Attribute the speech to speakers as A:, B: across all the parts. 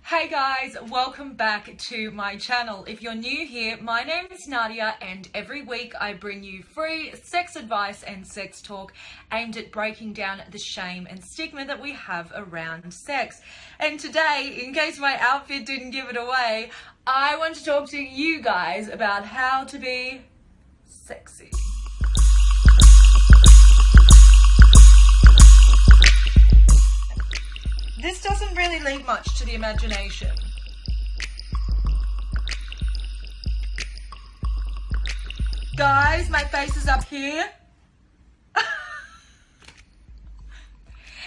A: Hey guys, welcome back to my channel. If you're new here, my name is Nadia and every week I bring you free sex advice and sex talk aimed at breaking down the shame and stigma that we have around sex. And today, in case my outfit didn't give it away, I want to talk to you guys about how to be sexy. This doesn't really leave much to the imagination. Guys, my face is up here.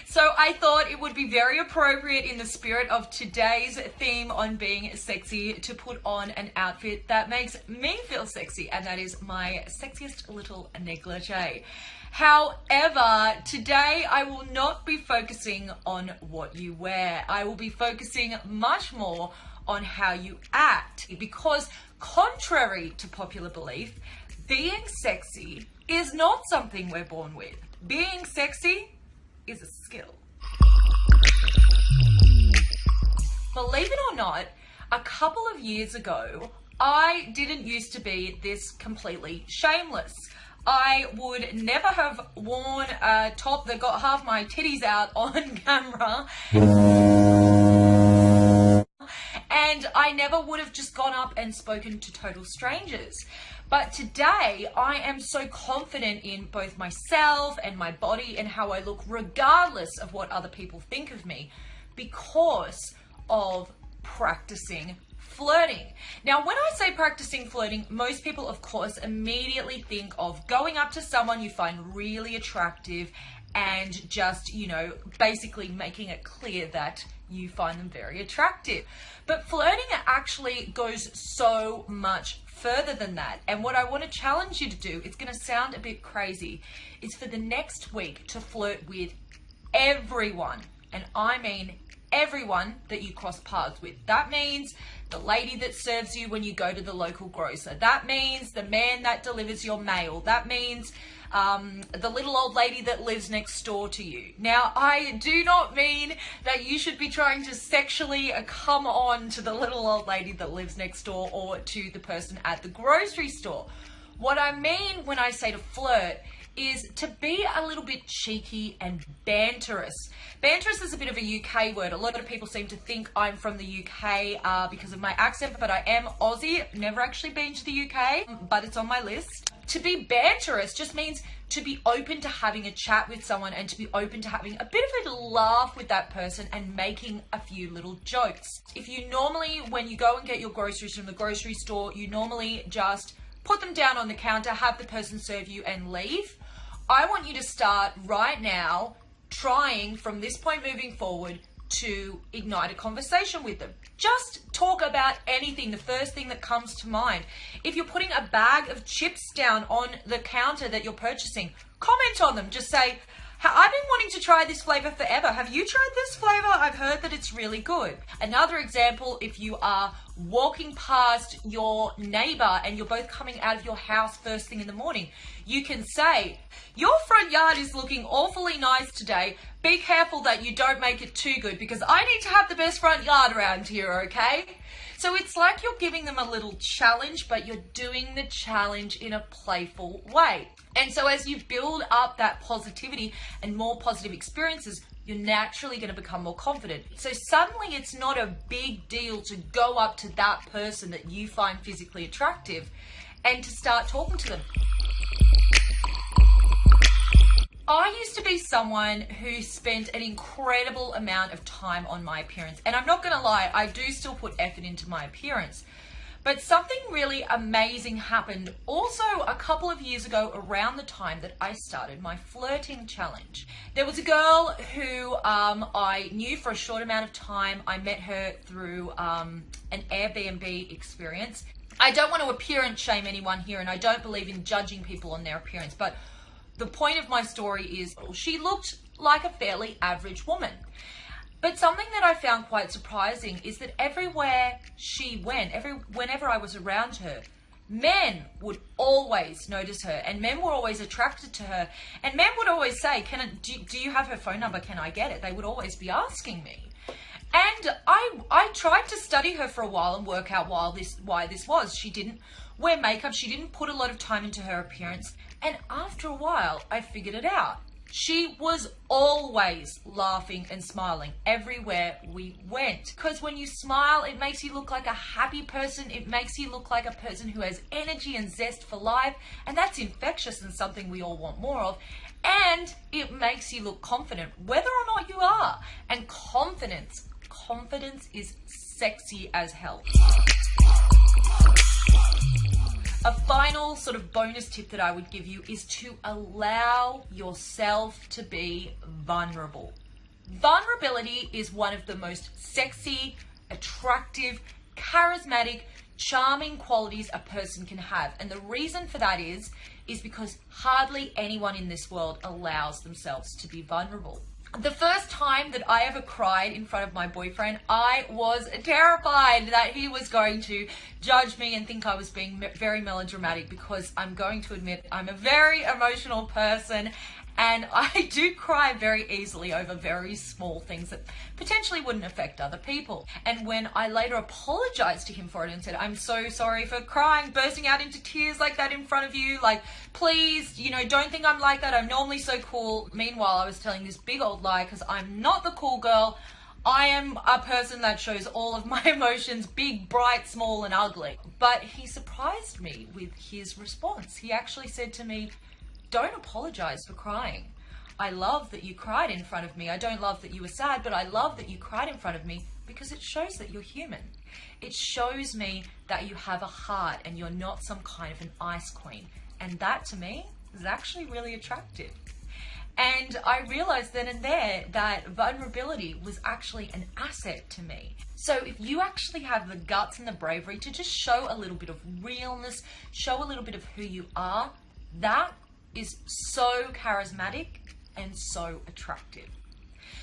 A: So I thought it would be very appropriate in the spirit of today's theme on being sexy to put on an outfit that makes me feel sexy, and that is my sexiest little negligee. However, today I will not be focusing on what you wear. I will be focusing much more on how you act, because contrary to popular belief, being sexy is not something we're born with. Being sexy is a skill. Believe it or not, a couple of years ago, I didn't used to be this completely shameless. I would never have worn a top that got half my titties out on camera. And I never would have just gone up and spoken to total strangers. But today, I am so confident in both myself and my body and how I look, regardless of what other people think of me, because of practicing flirting. Now, when I say practicing flirting, most people, of course, immediately think of going up to someone you find really attractive and just, basically making it clear that you find them very attractive. But flirting actually goes so much further than that. And what I want to challenge you to do, it's going to sound a bit crazy, is for the next week to flirt with everyone. And I mean everyone that you cross paths with. That means the lady that serves you when you go to the local grocer. That means the man that delivers your mail. That means the little old lady that lives next door to you. Now, I do not mean that you should be trying to sexually come on to the little old lady that lives next door or to the person at the grocery store. What I mean when I say to flirt is to be a little bit cheeky and banterous. Banterous is a bit of a UK word. A lot of people seem to think I'm from the UK because of my accent, but I am Aussie. Never actually been to the UK, but it's on my list. To be banterous just means to be open to having a chat with someone and to be open to having a bit of a laugh with that person and making a few little jokes. If you normally, when you go and get your groceries from the grocery store, you normally just put them down on the counter, have the person serve you and leave. I want you to start right now trying from this point moving forward to ignite a conversation with them. Just talk about anything, the first thing that comes to mind. If you're putting a bag of chips down on the counter that you're purchasing, comment on them. Just say, I've been wanting to try this flavor forever. Have you tried this flavor? I've heard that it's really good. Another example, if you are walking past your neighbor and you're both coming out of your house first thing in the morning, you can say, your front yard is looking awfully nice today. Be careful that you don't make it too good because I need to have the best front yard around here, okay? So it's like you're giving them a little challenge, but you're doing the challenge in a playful way. And so as you build up that positivity and more positive experiences, you're naturally going to become more confident. So suddenly it's not a big deal to go up to that person that you find physically attractive and to start talking to them. I used to be someone who spent an incredible amount of time on my appearance. And I'm not going to lie, I do still put effort into my appearance. But something really amazing happened also a couple of years ago around the time that I started my flirting challenge. There was a girl who I knew for a short amount of time. I met her through an Airbnb experience. I don't want to appearance shame anyone here, and I don't believe in judging people on their appearance, but the point of my story is she looked like a fairly average woman. But something that I found quite surprising is that everywhere she went, whenever I was around her, men would always notice her and men were always attracted to her. And men would always say, do you have her phone number? Can I get it? They would always be asking me. And I tried to study her for a while and work out why this was. She didn't wear makeup. She didn't put a lot of time into her appearance. And after a while, I figured it out. She was always laughing and smiling everywhere we went. Because when you smile, it makes you look like a happy person. It makes you look like a person who has energy and zest for life. And that's infectious and something we all want more of. And it makes you look confident, whether or not you are. And confidence is sexy as hell. A final sort of bonus tip that I would give you is to allow yourself to be vulnerable. Vulnerability is one of the most sexy, attractive, charismatic, charming qualities a person can have. And the reason for that is because hardly anyone in this world allows themselves to be vulnerable. The first time that I ever cried in front of my boyfriend, I was terrified that he was going to judge me and think I was being very melodramatic, because I'm going to admit I'm a very emotional person and I do cry very easily over very small things that potentially wouldn't affect other people. And when I later apologized to him for it and said, I'm so sorry for crying, bursting out into tears like that in front of you, like, please, don't think I'm like that. I'm normally so cool. Meanwhile, I was telling this big old lie, because I'm not the cool girl. I am a person that shows all of my emotions, big, bright, small, and ugly. But he surprised me with his response. He actually said to me, don't apologize for crying. I love that you cried in front of me. I don't love that you were sad, but I love that you cried in front of me, because it shows that you're human. It shows me that you have a heart and you're not some kind of an ice queen. And that, to me, is actually really attractive. And I realized then and there that vulnerability was actually an asset to me. So if you actually have the guts and the bravery to just show a little bit of realness, show a little bit of who you are, that is so charismatic and so attractive.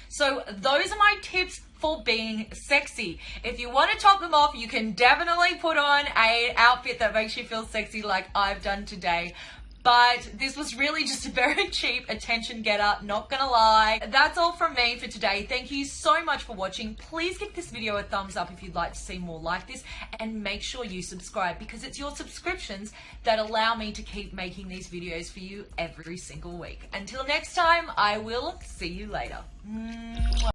A: So those are my tips for being sexy. If you want to top them off, you can definitely put on an outfit that makes you feel sexy like I've done today. But this was really just a very cheap attention getter, not gonna lie. That's all from me for today. Thank you so much for watching. Please give this video a thumbs up if you'd like to see more like this, and make sure you subscribe, because it's your subscriptions that allow me to keep making these videos for you every single week. Until next time, I will see you later.